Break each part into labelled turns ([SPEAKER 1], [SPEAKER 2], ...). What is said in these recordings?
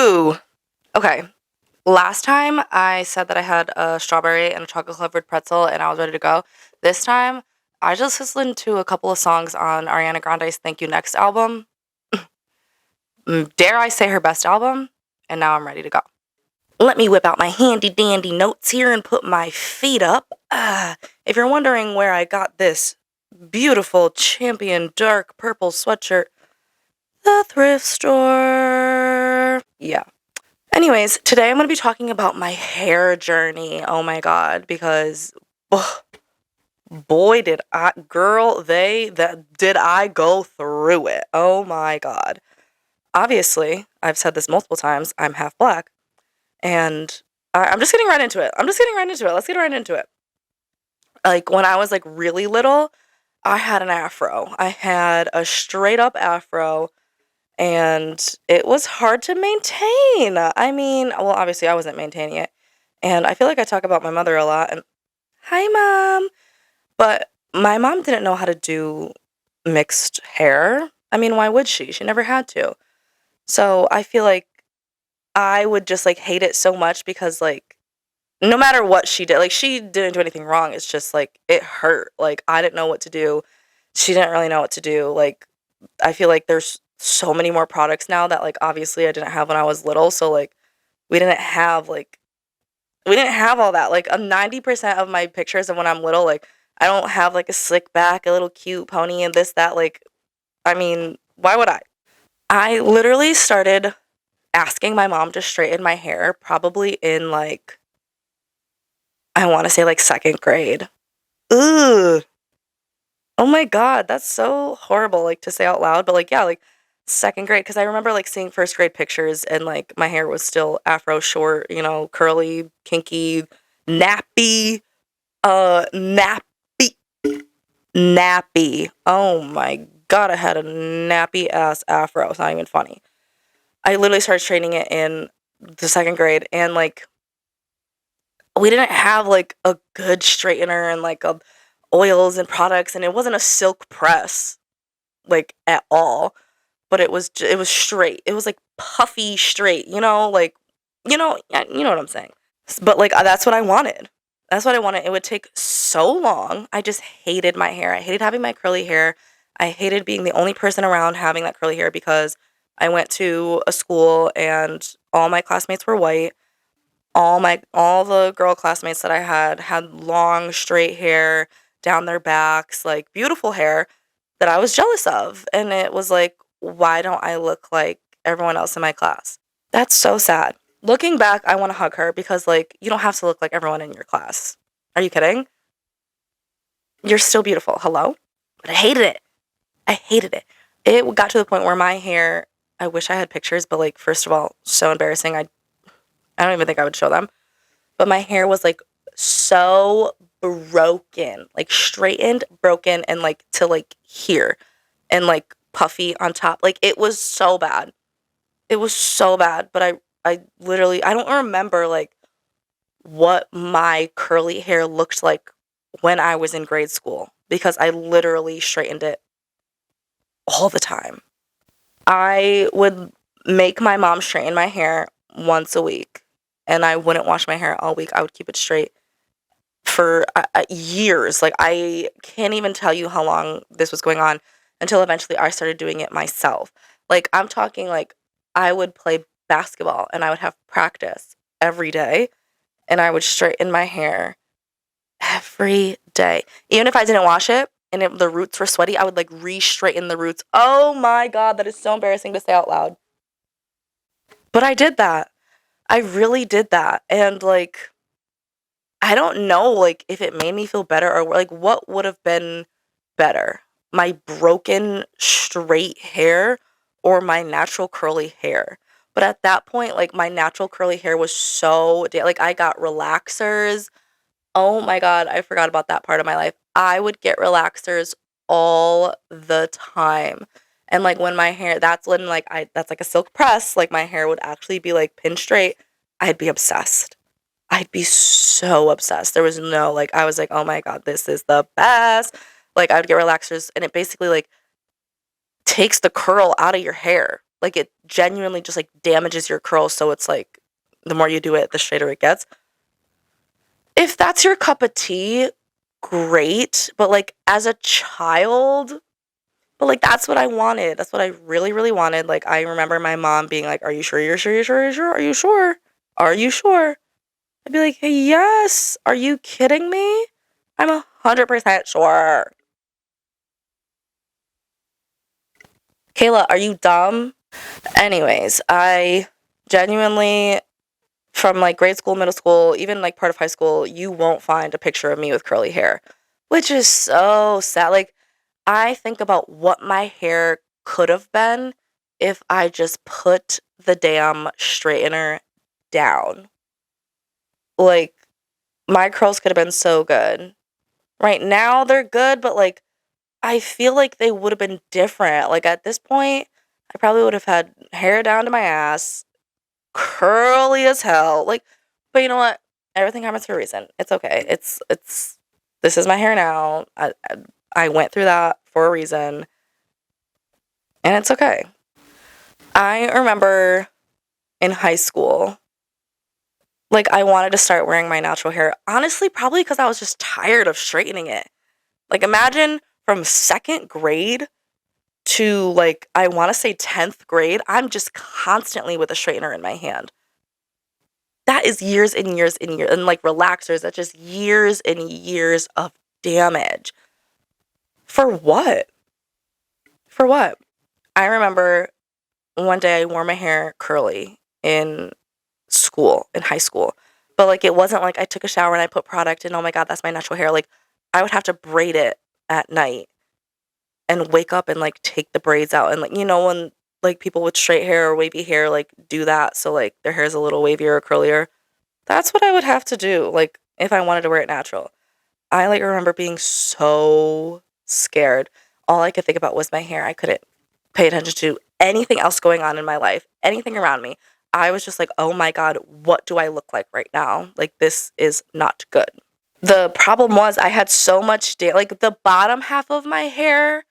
[SPEAKER 1] Ooh. Okay. Last time I said that I had a strawberry and a chocolate covered pretzel and I was ready to go. This time I just listened to a couple of songs on Ariana Grande's Thank You Next album. Dare I say her best album? And now I'm ready to go. Let me whip out my handy dandy notes here and put my feet up. If you're wondering where I got this beautiful champion dark purple sweatshirt, the thrift store. Yeah. Anyways, today I'm going to be talking about my hair journey. Oh my god, because boy did I go through it. Oh my god. Obviously, I've said this multiple times, I'm half black, and I'm just getting right into it. Let's get right into it. Like when I was like really little, I had an afro. I had a straight up afro. And it was hard to maintain. I mean, well, obviously I wasn't maintaining it. And I feel like I talk about my mother a lot. And hi, mom. But my mom didn't know how to do mixed hair. I mean, why would she? She never had to. So I feel like I would just like hate it so much because like no matter what she did, like she didn't do anything wrong. It's just like it hurt. Like I didn't know what to do. She didn't really know what to do. Like I feel like there's so many more products now that like obviously I didn't have when I was little. So like we didn't have all that. Like 90% of my pictures of when I'm little, like I don't have like a slick back, a little cute pony and this, that, like I mean, why would I? I literally started asking my mom to straighten my hair probably in like I want to say like second grade. Ugh. Oh my god, that's so horrible, like, to say out loud, but, like, yeah, like, second grade, because I remember, like, seeing first grade pictures and, like, my hair was still afro short, curly, kinky, nappy, nappy, nappy. Oh my god, I had a nappy-ass afro, it's not even funny. I literally started straightening it in the second grade, and, like, we didn't have, like, a good straightener and, like, a oils and products, and it wasn't a silk press, like, at all, but it was straight. It was, like, puffy straight, like, yeah, you know what I'm saying. But, like, that's what I wanted. That's what I wanted. It would take so long. I just hated my hair. I hated having my curly hair. I hated being the only person around having that curly hair because I went to a school and all my classmates were white. All the girl classmates that I had long straight hair down their backs, like beautiful hair that I was jealous of. And it was like, why don't I look like everyone else in my class? That's so sad. Looking back, I want to hug her because like you don't have to look like everyone in your class. Are you kidding? You're still beautiful. Hello? But I hated it. I hated it. It got to the point where my hair, I wish I had pictures, but like first of all, so embarrassing. I don't even think I would show them. But my hair was like so broken, like straightened, broken, and like to like here and like puffy on top. Like it was so bad. It was so bad. But I literally, I don't remember like what my curly hair looked like when I was in grade school because I literally straightened it all the time. I would make my mom straighten my hair once a week and I wouldn't wash my hair all week. I would keep it straight for years. Like, I can't even tell you how long this was going on until eventually I started doing it myself. Like, I'm talking like I would play basketball and I would have practice every day and I would straighten my hair every day. Even if I didn't wash it and the roots were sweaty, I would like re-straighten the roots. Oh my god, that is so embarrassing to say out loud. But I did that. I really did that. And like I don't know like if it made me feel better or like what would have been better. My broken straight hair or my natural curly hair. But at that point like my natural curly hair was so like I got relaxers. Oh my god, I forgot about that part of my life. I would get relaxers all the time. And like when my hair that's when like that's like a silk press, like my hair would actually be like pin straight. I'd be obsessed. I'd be so obsessed. There was no like I was like, "Oh my god, this is the best." Like I would get relaxers and it basically like takes the curl out of your hair. Like, it genuinely just, like, damages your curls, so it's, like, the more you do it, the straighter it gets. If that's your cup of tea, great, but, like, as a child but, like, that's what I wanted. That's what I really, really wanted. Like, I remember my mom being like, "Are you sure? You're sure? You're sure? You're sure? Are you sure? Are you sure?" I'd be like, "Hey, yes. Are you kidding me? I'm 100% sure." Kayla, are you dumb? Anyways, I genuinely, from like grade school, middle school, even like part of high school, you won't find a picture of me with curly hair, which is so sad. Like, I think about what my hair could have been if I just put the damn straightener down. Like, my curls could have been so good. Right now, they're good, but like, I feel like they would have been different. Like, at this point, I probably would have had hair down to my ass, curly as hell. Like, but you know what? Everything happens for a reason. It's okay. This is my hair now. I went through that for a reason, and it's okay. I remember in high school, like, I wanted to start wearing my natural hair. Honestly, probably because I was just tired of straightening it. Like, imagine from second grade to, like, I want to say 10th grade, I'm just constantly with a straightener in my hand. That is years and years and years. And, like, relaxers, that's just years and years of damage. For what? For what? I remember one day I wore my hair curly in school, in high school. But, like, it wasn't like I took a shower and I put product and, oh my god, that's my natural hair. Like, I would have to braid it at night and wake up and, like, take the braids out. And, like, you know, when, like, people with straight hair or wavy hair, like, do that so, like, their hair is a little wavier or curlier. That's what I would have to do, like, if I wanted to wear it natural. I, like, remember being so scared. All I could think about was my hair. I couldn't pay attention to anything else going on in my life, anything around me. I was just like, "Oh my god, what do I look like right now? Like, this is not good." The problem was I had so much like, the bottom half of my hair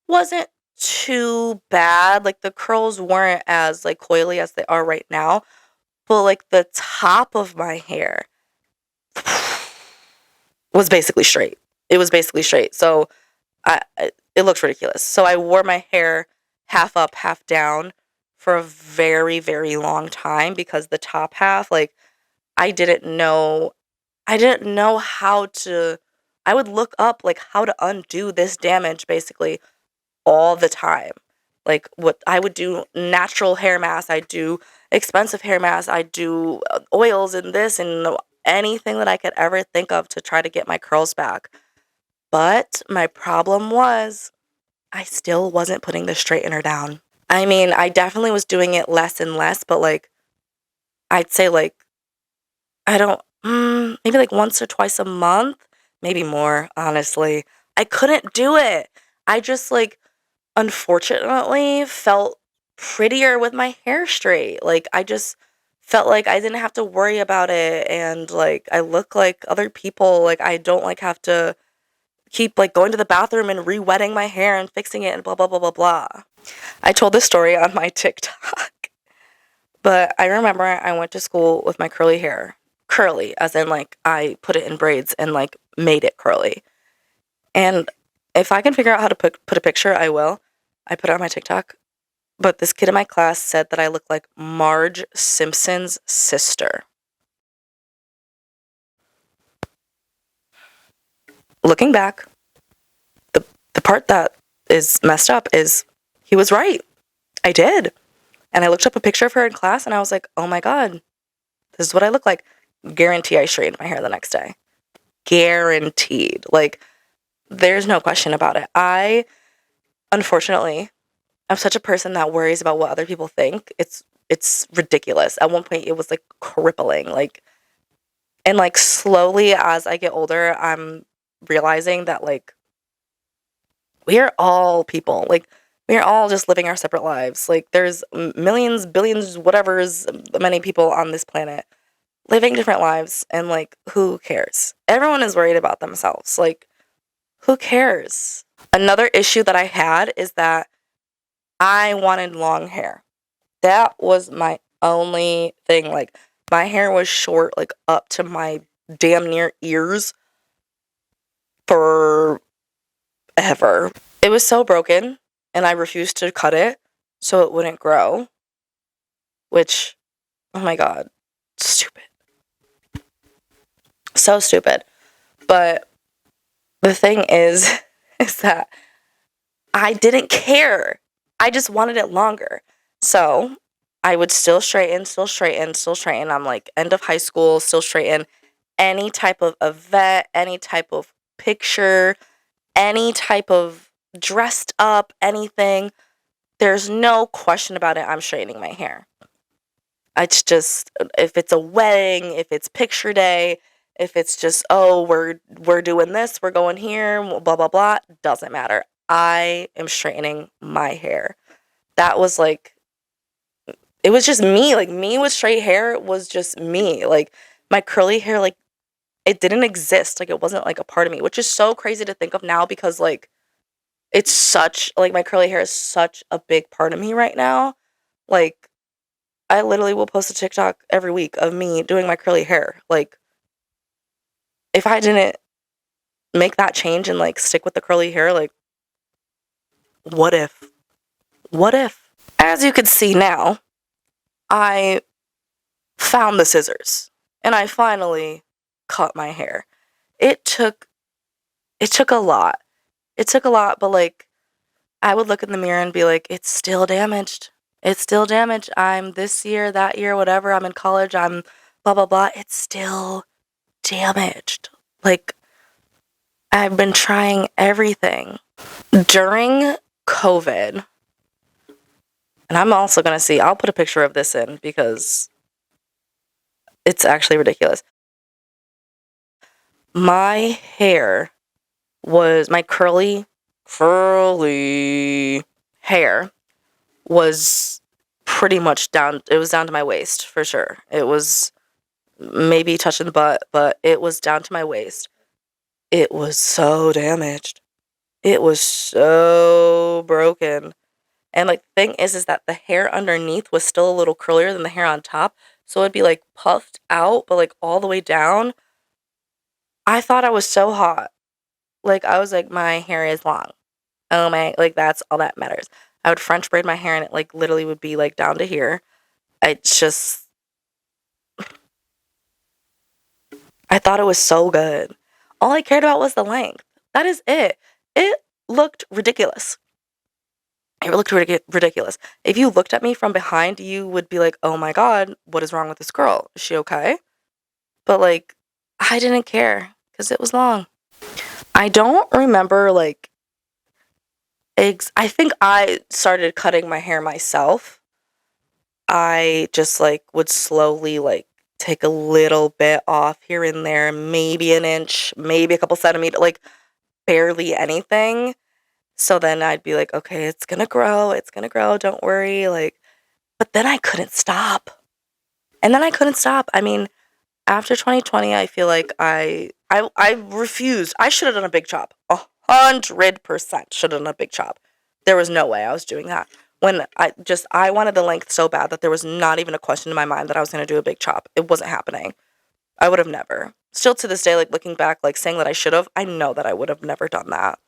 [SPEAKER 1] wasn't too bad, like, the curls weren't as, like, coily as they are right now, but, like, the top of my hair was basically straight. It was basically straight, so it looked ridiculous. So I wore my hair half up, half down for a very, very long time because the top half, like, I didn't know I didn't know how to I would look up, like, how to undo this damage basically all the time. Like, what I would do natural hair masks, I do expensive hair masks, I do oils and this and anything that I could ever think of to try to get my curls back. But my problem was I still wasn't putting the straightener down. I mean, I definitely was doing it less and less, but, like, I'd say, like, I don't maybe, like, once or twice a month, maybe more, honestly. I couldn't do it. I just, like, unfortunately felt prettier with my hair straight. Like, I just felt like I didn't have to worry about it, and, like, I look like other people. Like, I don't, like, have to keep, like, going to the bathroom and re-wetting my hair and fixing it and blah, blah, blah, blah, blah. I told this story on my TikTok, but I remember I went to school with my curly hair. Curly, as in, like, I put it in braids and, like, made it curly. And if I can figure out how to put a picture, I will. I put it on my TikTok. But this kid in my class said that I look like Marge Simpson's sister. Looking back, the part that is messed up is he was right. I did. And I looked up a picture of her in class and I was like, oh my god, this is what I look like. Guarantee I straightened my hair the next day. Guaranteed. Like, there's no question about it. Unfortunately, I'm such a person that worries about what other people think. It's ridiculous. At one point, it was, like, crippling. Like, and, like, slowly as I get older, I'm realizing that, like, we are all people. Like, we are all just living our separate lives. Like, there's millions, billions, whatever's many people on this planet living different lives, and, like, who cares? Everyone is worried about themselves. Like, who cares? Another issue that I had is that I wanted long hair. that was my only thing. Like, my hair was short, like, up to my damn near ears forever. It was so broken, and I refused to cut it so it wouldn't grow, which, oh my god, stupid. So stupid. But the thing is, is that I didn't care. I just wanted it longer. So I would still straighten, still straighten, still straighten. I'm like, end of high school, still straighten. Any type of event, any type of picture, any type of dressed up, anything. There's no question about it. I'm straightening my hair. It's just, if it's a wedding, if it's picture day, if it's just, oh, we're doing this, we're going here, blah blah blah, doesn't matter. I am straightening my hair. That was like, it was just me. Like, me with straight hair was just me. Like, my curly hair, like, it didn't exist. Like, it wasn't like a part of me, which is so crazy to think of now because like it's such, like, my curly hair is such a big part of me right now. Like, I literally will post a TikTok every week of me doing my curly hair. Like, if I didn't make that change and like stick with the curly hair, like, what if? What if? As you can see now, I found the scissors and I finally cut my hair. It took a lot. It took a lot, but like, I would look in the mirror and be like, it's still damaged. It's still damaged. I'm this year, that year, whatever. I'm in college. I'm blah, blah, blah. It's still damaged. Like, I've been trying everything. During COVID, and I'm also going to see, I'll put a picture of this in because it's actually ridiculous. My hair was, my curly hair was pretty much down, it was down to my waist for sure. It was maybe touching the butt, but it was down to my waist. It was so damaged. It was so broken. And like, the thing is that the hair underneath was still a little curlier than the hair on top. So it'd be like puffed out, but like all the way down. I thought I was so hot. Like, I was like, my hair is long. Oh my, like, that's all that matters. I would French braid my hair and it like literally would be like down to here. It's just, I thought it was so good. All I cared about was the length. That is it. It looked ridiculous. It looked ridiculous. If you looked at me from behind, you would be like, oh my god, what is wrong with this girl? Is she okay? But like, I didn't care because it was long. I don't remember like, I think I started cutting my hair myself. I just like would slowly like take a little bit off here and there, maybe an inch, maybe a couple centimeters, like barely anything. So then I'd be like, okay, it's gonna grow, don't worry. Like, but then I couldn't stop. And then I couldn't stop. I mean, after 2020, I feel like I refused. I should have done a big chop. 100% should have done a big chop. There was no way I was doing that. When I wanted the length so bad that there was not even a question in my mind that I was going to do a big chop. It wasn't happening. I would have never. Still to this day, like looking back, like saying that I should have, I know that I would have never done that.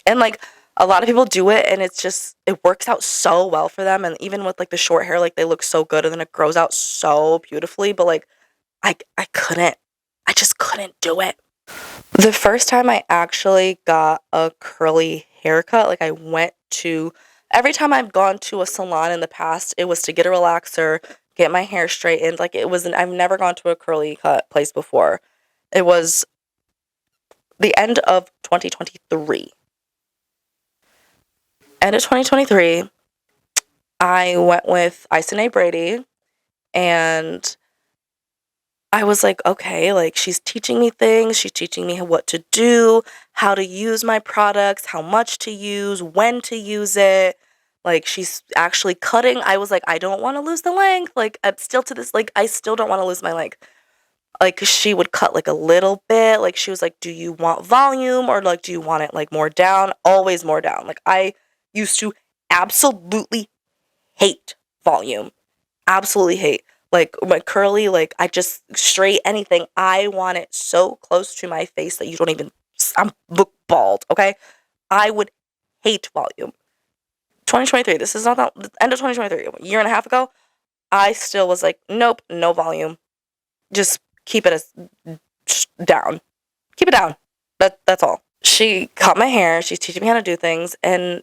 [SPEAKER 1] And like, a lot of people do it and it's just, it works out so well for them. And even with like the short hair, like they look so good and then it grows out so beautifully. But like, I just couldn't do it. The first time I actually got a curly haircut, like I went to, every time I've gone to a salon in the past, it was to get a relaxer, get my hair straightened. Like, it wasn't, I've never gone to a curly cut place before. It was the end of 2023. End of 2023, I went with Ison Brady, and I was like, okay, like, she's teaching me things. She's teaching me what to do, how to use my products, how much to use, when to use it. Like, she's actually cutting. I was like, I don't want to lose the length. Like, I'm still to this, like, I still don't want to lose my length. Like, she would cut, like, a little bit. Like, she was like, do you want volume or, like, do you want it, like, more down? Always more down. Like, I used to absolutely hate volume. Absolutely hate. Like, my curly, like, I just straight anything. I want it so close to my face that you don't even, I'm look bald, okay? I would hate volume. 2023, this is not the end of 2023, a year and a half ago, I still was like, nope, no volume. Just keep it as down. Keep it down. That's all. She cut my hair. She's teaching me how to do things. And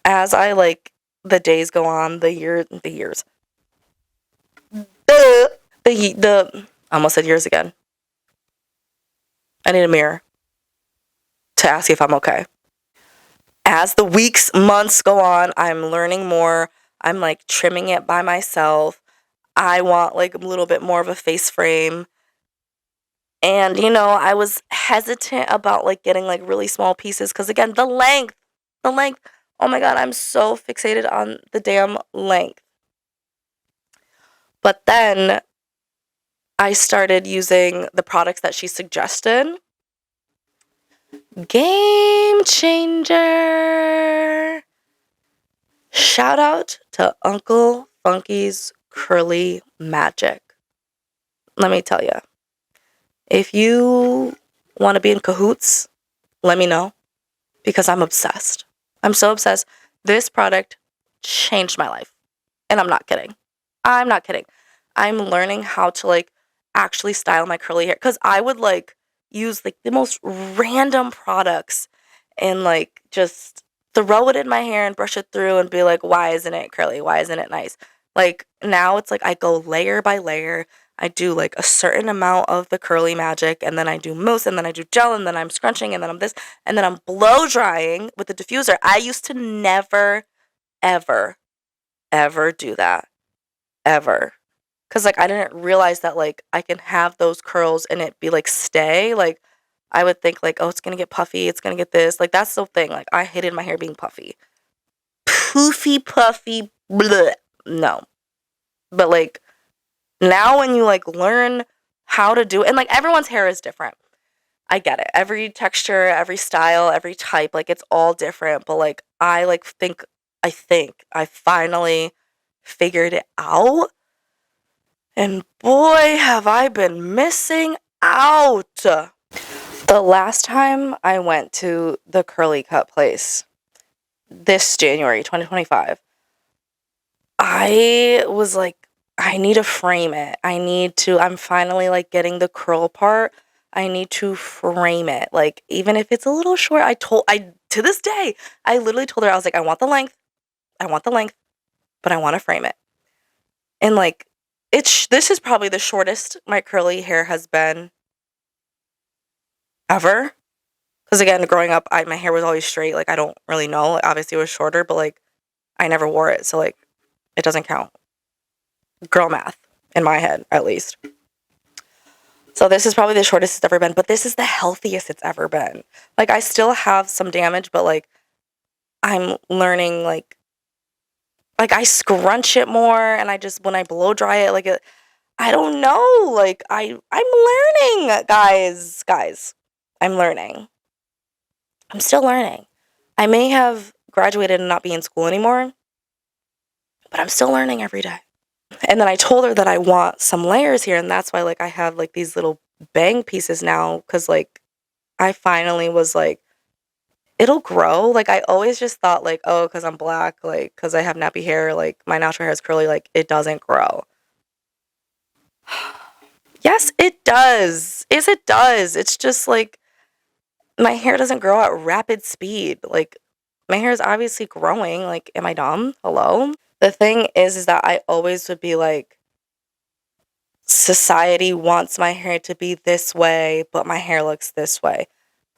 [SPEAKER 1] as I like the days go on, the years, I almost said years again. I need a mirror to ask if I'm okay. As the weeks, months go on, I'm learning more. I'm like trimming it by myself. I want like a little bit more of a face frame. And, I was hesitant about like getting like really small pieces because, again, the length. Oh my God, I'm so fixated on the damn length. But then I started using the products that she suggested. Game changer. Shout out to Uncle Funky's Curly Magic. Let me tell you, if you want to be in cahoots, let me know because I'm obsessed. I'm so obsessed. This product changed my life. And I'm not kidding. I'm not kidding. I'm learning how to like actually style my curly hair because I would like use like the most random products and like just throw it in my hair and brush it through and be like, why isn't it curly? Why isn't it nice? Like now it's like I go layer by layer. I do like a certain amount of the curly magic and then I do mousse and then I do gel and then I'm scrunching and then I'm this and then I'm blow drying with the diffuser. I used to never, ever, ever do that. Ever. Because, like, I didn't realize that, like, I can have those curls and it be, like, stay. Like, I would think, like, oh, it's going to get puffy. It's going to get this. Like, that's the thing. Like, I hated my hair being puffy. Poofy, puffy, bleh. No. But, like, now when you, like, learn how to do it, and, like, everyone's hair is different. I get it. Every texture, every style, every type, like, it's all different. But, like, I think I finally figured it out. And boy, have I been missing out. The last time I went to the curly cut place, this January 2025, I was like, I need to frame it. I'm finally like getting the curl part. I need to frame it. Like, even if it's a little short, to this day, I literally told her, I was like, I want the length, but I want to frame it. And like, this is probably the shortest my curly hair has been ever. Because again, growing up, my hair was always straight. Like, I don't really know. Like, obviously, it was shorter, but like, I never wore it, so like, it doesn't count. Girl math in my head, at least. So this is probably the shortest it's ever been, but this is the healthiest it's ever been. Like, I still have some damage, but like, I'm learning like I scrunch it more, and when I blow dry it, like I don't know, like I'm learning, guys. I'm learning. I'm still learning. I may have graduated and not be in school anymore, but I'm still learning every day. And then I told her that I want some layers here, and that's why like I have like these little bang pieces now, because like I finally was like, it'll grow. Like I always just thought like, oh, because I'm black, like because I have nappy hair, like my natural hair is curly, like it doesn't grow. Yes, it does. Yes, it does. It's just like my hair doesn't grow at rapid speed. Like my hair is obviously growing. Like, am I dumb? Hello? The thing is that I always would be like, society wants my hair to be this way, but my hair looks this way.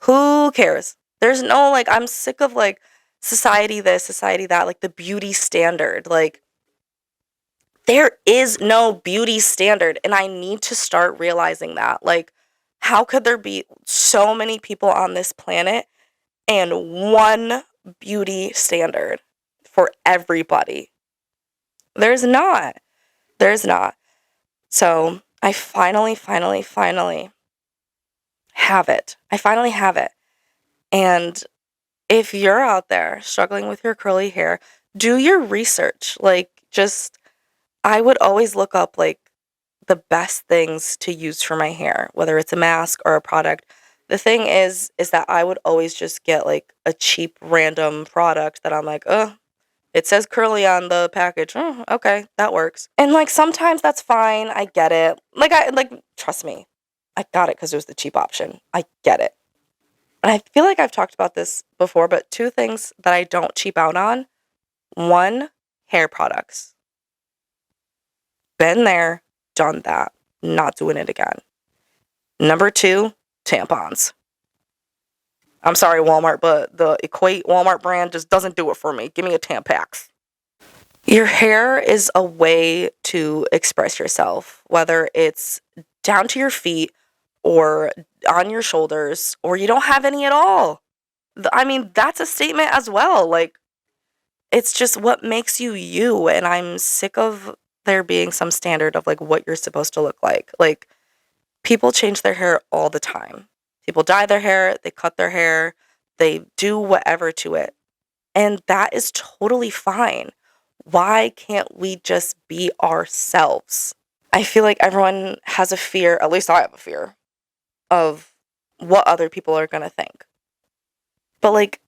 [SPEAKER 1] Who cares? There's no like, I'm sick of like society this, society that, like the beauty standard. Like, there is no beauty standard, and I need to start realizing that. Like, how could there be so many people on this planet and one beauty standard for everybody? There's not. There's not. So I finally have it. I finally have it. And if you're out there struggling with your curly hair, do your research. Like, just I would always look up, like, the best things to use for my hair, whether it's a mask or a product. The thing is that I would always just get, like, a cheap random product that I'm like, "Ugh, it says curly on the package. Oh, okay, that works." And, like, sometimes that's fine, I get it. Trust me, I got it because it was the cheap option. I get it. And I feel like I've talked about this before, but 2 things that I don't cheap out on. 1, hair products. Been there, done that. Not doing it again. Number 2, tampons. I'm sorry, Walmart, but the Equate Walmart brand just doesn't do it for me. Give me a Tampax. Your hair is a way to express yourself, whether it's down to your feet or on your shoulders, or you don't have any at all. I mean, that's a statement as well. Like, it's just what makes you you, and I'm sick of there being some standard of, like, what you're supposed to look like. Like, people change their hair all the time. People dye their hair, they cut their hair, they do whatever to it, and that is totally fine. Why can't we just be ourselves? I feel like everyone has a fear, at least I have a fear, of what other people are gonna think. But, like,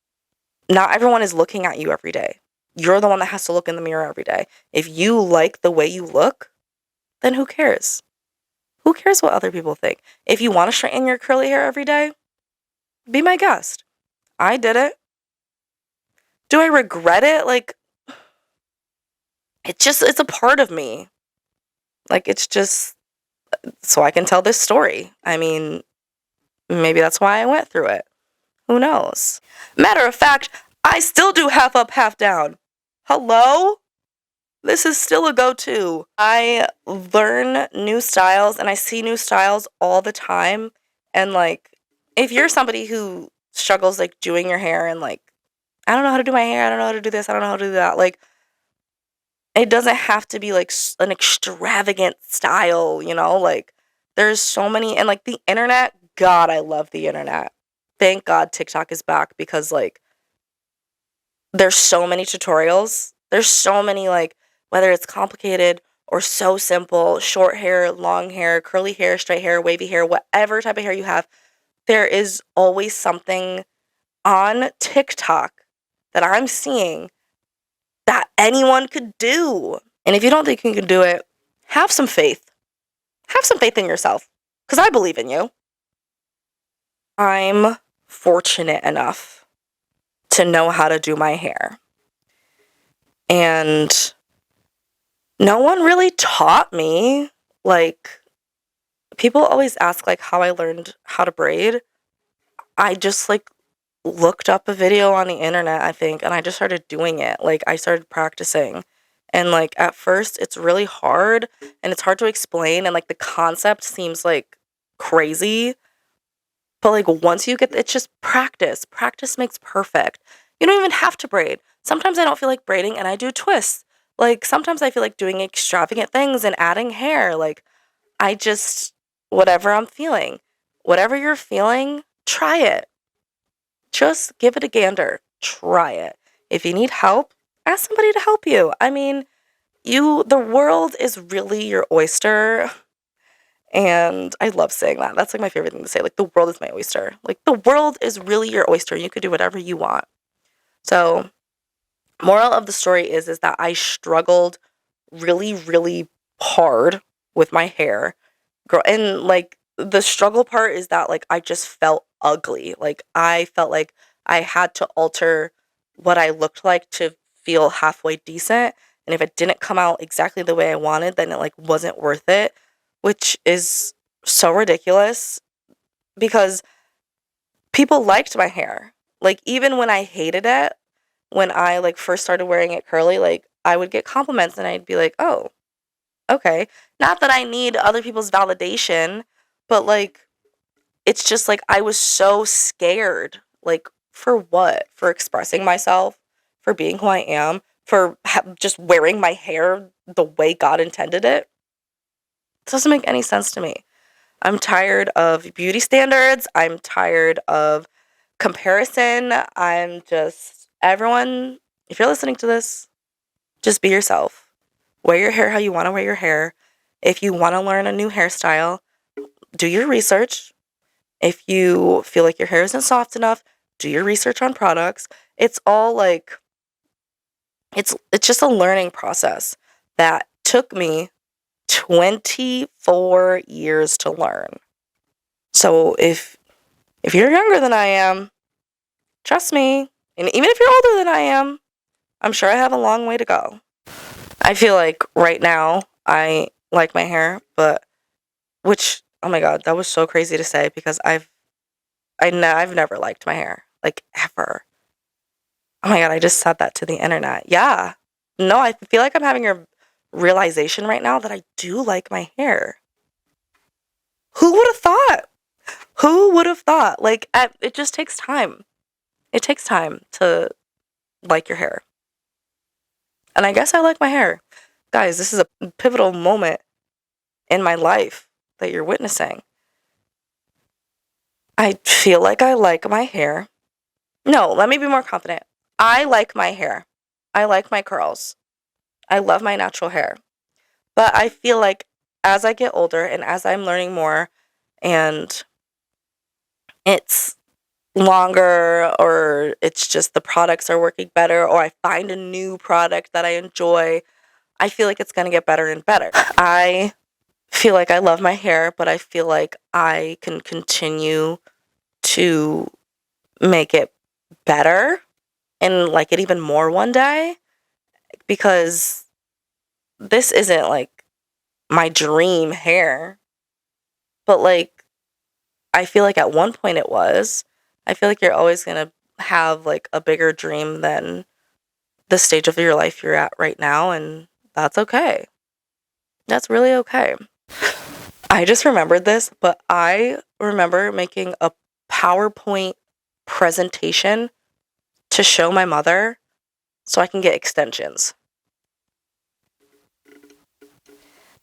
[SPEAKER 1] not everyone is looking at you every day. You're the one that has to look in the mirror every day. If you like the way you look, then who cares? Who cares what other people think? If you wanna straighten your curly hair every day, be my guest. I did it. Do I regret it? Like, it's a part of me. Like, it's just so I can tell this story. I mean, maybe that's why I went through it. Who knows? Matter of fact, I still do half up, half down. Hello? This is still a go-to. I learn new styles and I see new styles all the time. And, like, if you're somebody who struggles, like, doing your hair and, like, I don't know how to do my hair, I don't know how to do this, I don't know how to do that, like, it doesn't have to be, like, an extravagant style, you know? Like, there's so many, and, like, the internet, God, I love the internet. Thank God TikTok is back because, like, there's so many tutorials. There's so many, like, whether it's complicated or so simple, short hair, long hair, curly hair, straight hair, wavy hair, whatever type of hair you have, there is always something on TikTok that I'm seeing that anyone could do. And if you don't think you can do it, have some faith. Have some faith in yourself, because I believe in you. I'm fortunate enough to know how to do my hair. And no one really taught me. Like, people always ask, like, how I learned how to braid. I just, like, looked up a video on the internet, I think, and I just started doing it. Like, I started practicing. And, like, at first, it's really hard, and it's hard to explain, and, like, the concept seems, like, crazy. But, like, once you get it's just practice. Practice makes perfect. You don't even have to braid. Sometimes I don't feel like braiding, and I do twists. Like, sometimes I feel like doing extravagant things and adding hair. Like, I just whatever I'm feeling. Whatever you're feeling, try it. Just give it a gander. Try it. If you need help, ask somebody to help you. I mean, the world is really your oyster. And I love saying that. That's, like, my favorite thing to say. Like, the world is my oyster. Like, the world is really your oyster. You could do whatever you want. So, moral of the story is that I struggled really, really hard with my hair. Girl, and, like, the struggle part is that, like, I just felt ugly. Like, I felt like I had to alter what I looked like to feel halfway decent. And if it didn't come out exactly the way I wanted, then it, like, wasn't worth it, which is so ridiculous because people liked my hair. Like, even when I hated it, when I, like, first started wearing it curly, like, I would get compliments and I'd be like, "Oh, okay." Not that I need other people's validation, but, like, it's just, like, I was so scared. Like, for what? For expressing myself? For being who I am? For just wearing my hair the way God intended it? It doesn't make any sense to me. I'm tired of beauty standards. I'm tired of comparison. I'm just, everyone, if you're listening to this, just be yourself. Wear your hair how you want to wear your hair. If you want to learn a new hairstyle, do your research. If you feel like your hair isn't soft enough, do your research on products. It's all like it's just a learning process that took me 24 years to learn. So if you're younger than I am, trust me, and even if you're older than I am, I'm sure I have a long way to go. I feel like right now I like my hair, but which oh my god, that was so crazy to say because I've never liked my hair, like ever. Oh my god, I just said that to the internet. Yeah. No, I feel like I'm having a realization right now that I do like my hair. Who would have thought? Who would have thought? Like it just takes time. It takes time to like your hair. And I guess I like my hair. Guys, this is a pivotal moment in my life that you're witnessing. I feel like I like my hair. No, let me be more confident. I like my hair. I like my curls. I love my natural hair. But I feel like as I get older and as I'm learning more and it's longer or it's just the products are working better or I find a new product that I enjoy, I feel like it's going to get better and better. I feel like I love my hair, but I feel like I can continue to make it better and like it even more one day because this isn't like my dream hair, but like I feel like at one point it was. I feel like you're always going to have like a bigger dream than the stage of your life you're at right now, and that's okay. That's really okay. I just remembered this, but I remember making a PowerPoint presentation to show my mother so I can get extensions.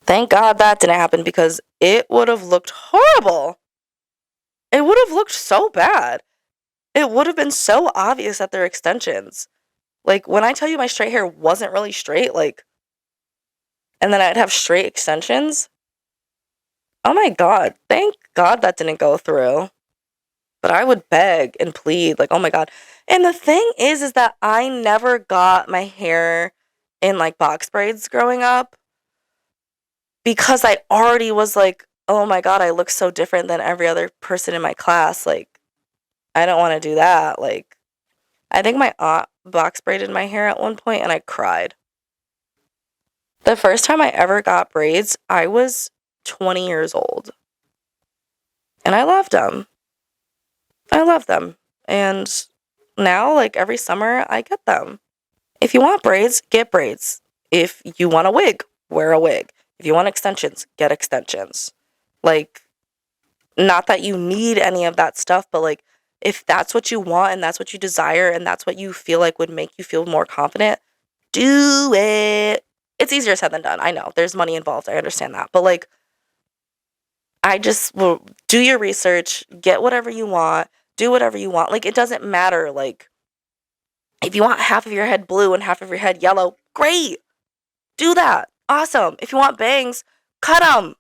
[SPEAKER 1] Thank God that didn't happen because it would have looked horrible. It would have looked so bad. It would have been so obvious that they're extensions. Like, when I tell you my straight hair wasn't really straight, like, and then I'd have straight extensions. Oh my God. Thank God that didn't go through. But I would beg and plead, like, oh my God. And the thing is that I never got my hair in, like, box braids growing up because I already was like, oh my God, I look so different than every other person in my class. Like, I don't want to do that. Like, I think my aunt box braided my hair at one point and I cried. The first time I ever got braids, I was 20 years old. And I loved them. I love them. And now, like every summer, I get them. If you want braids, get braids. If you want a wig, wear a wig. If you want extensions, get extensions. Like, not that you need any of that stuff, but like, if that's what you want and that's what you desire and that's what you feel like would make you feel more confident, do it. It's easier said than done. I know there's money involved. I understand that. But like, I just will do your research, get whatever you want, do whatever you want. Like, it doesn't matter. Like, if you want half of your head blue and half of your head yellow, great. Do that. Awesome. If you want bangs, cut them.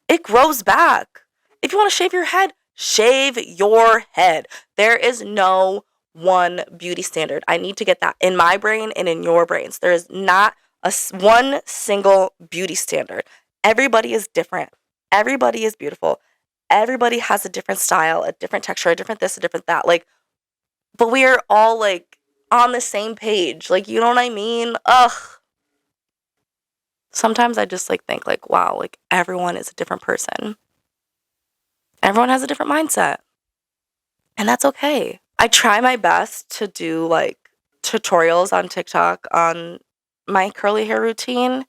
[SPEAKER 1] It grows back. If you want to shave your head, shave your head. There is no one beauty standard. I need to get that in my brain and in your brains. There is not one single beauty standard. Everybody is different. Everybody is beautiful. Everybody has a different style, a different texture, a different this, a different that. Like, but we are all like on the same page. Like, you know what I mean? Ugh. Sometimes I just like think like, wow, like everyone is a different person. Everyone has a different mindset. And that's okay. I try my best to do like tutorials on TikTok on my curly hair routine,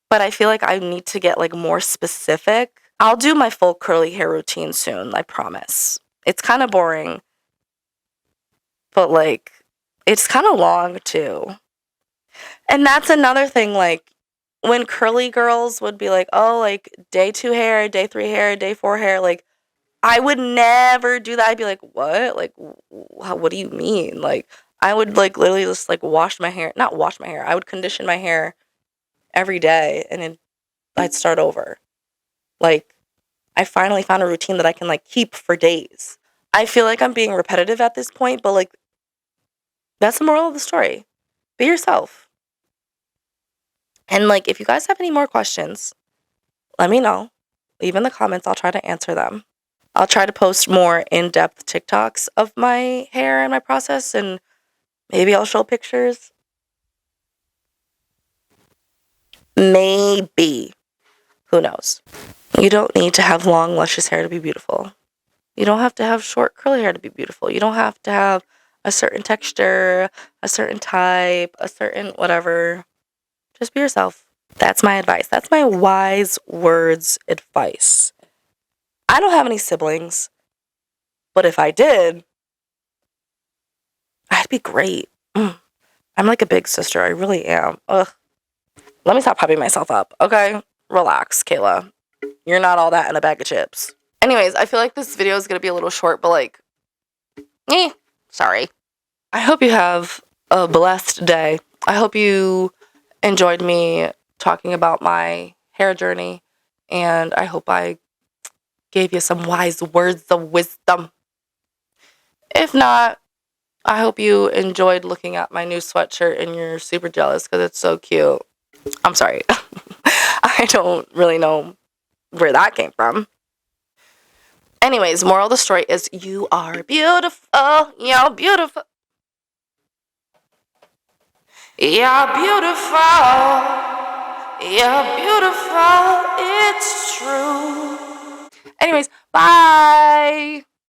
[SPEAKER 1] but I feel like I need to get like more specific. I'll do my full curly hair routine soon, I promise. It's kind of boring, but like it's kind of long too. And that's another thing, like when curly girls would be like, oh, like day 2 hair, day 3 hair, day 4 hair, like I would never do that. I'd be like, what? Like, what do you mean? Like, I would like literally just like wash my hair, not wash my hair. I would condition my hair every day and then I'd start over. Like, I finally found a routine that I can, like, keep for days. I feel like I'm being repetitive at this point, but, like, that's the moral of the story. Be yourself. And, like, if you guys have any more questions, let me know. Leave in the comments. I'll try to answer them. I'll try to post more in-depth TikToks of my hair and my process, and maybe I'll show pictures. Maybe. Who knows? You don't need to have long, luscious hair to be beautiful. You don't have to have short, curly hair to be beautiful. You don't have to have a certain texture, a certain type, a certain whatever. Just be yourself. That's my advice. That's my wise words advice. I don't have any siblings, but if I did, I'd be great. I'm like a big sister. I really am. Ugh. Let me stop hyping myself up, okay? Relax, Kayla. You're not all that in a bag of chips. Anyways, I feel like this video is going to be a little short, but like, sorry. I hope you have a blessed day. I hope you enjoyed me talking about my hair journey, and I hope I gave you some wise words of wisdom. If not, I hope you enjoyed looking at my new sweatshirt and you're super jealous because it's so cute. I'm sorry. I don't really know where that came from. Anyways, moral of the story is you are beautiful. You're beautiful. You're beautiful. You're beautiful. It's true. Anyways, bye.